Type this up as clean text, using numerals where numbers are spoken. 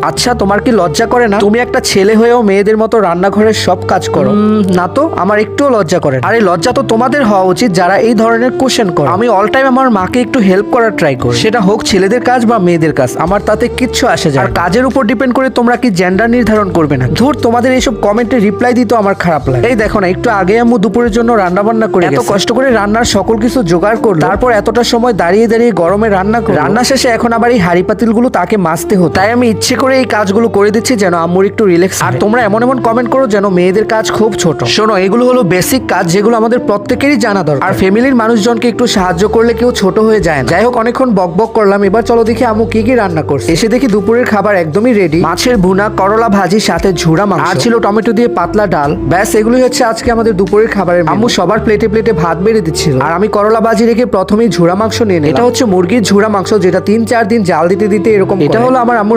আচ্ছা, তোমার কি লজ্জা করে না? তুমি একটা ছেলে হয়েও মেয়েদের মতো রান্নাঘরের সব কাজ করো। না তো, আমার একটুও লজ্জা করে না। আরে লজ্জা তো তোমাদের হওয়া উচিত যারা এই ধরনের কোশ্চেন করে। আমি অল টাইম আমার মাকে একটু হেল্প করার ট্রাই করি, সেটা হোক ছেলেদের কাজ বা মেয়েদের কাজ, আমার তাতে কিচ্ছু আসে যায় না। আর কাজের উপর ডিপেন্ড করে তোমরা কি জেন্ডার নির্ধারণ করবে না? ধুর, তোমাদের এইসব কমেন্টে রিপ্লাই দিতে আমার খারাপ লাগে। এই দেখো না, একটু আগে আম্মু দুপুরের জন্য রান্না বান্না করে এত কষ্ট করে রান্নার সকল কিছু জোগাড় করলো, তারপর এতটা সময় দাঁড়িয়ে দাঁড়িয়ে গরমে রান্না করলো। রান্না শেষে এখন আবার এই হাড়ি পাতিলগুলো তাকে মাজতে হতো। তাই আমি ইচ্ছে করে এই কাজগুলো করে দিচ্ছি যেন আম্মুর একটু রিল্যাক্স। আর তোমরা এমন এমন কমেন্ট করো যেন মেয়েদের কাজ খুব ছোট। শোনো, এগুলো হলো বেসিক কাজ যেগুলো আমাদের প্রত্যেকেরই জানা দরকার। আর ফ্যামিলির মানুষজনকে একটু সাহায্য করলে কেউ ছোট হয়ে যায় না। যাই হোক, অনেকক্ষণ বকবক করলাম, এবার চলো দেখি আম্মু কি কি রান্না করছে। এসে দেখি দুপুরের খাবার একদমই রেডি। মাছের ভুনা, করলা ভাজি, সাথে ঝুরা মাংস, আর ছিল টমেটো দিয়ে পাতলা ডাল। ব্যাস, এগুলোই হচ্ছে আজকে আমাদের দুপুরের খাবারের মেনু। আম্মু সবার প্লেটে প্লেটে ভাত বেড়ে দিচ্ছিল, আর আমি করলা ভাজি রেখে প্রথমেই ঝুরা মাংস নিয়ে নিলাম। এটা হচ্ছে মুরগির ঝুরা মাংস, যেটা 3-4 দিন জাল দিতে দিতে এরকম। এটা হলো আমার আম্মুর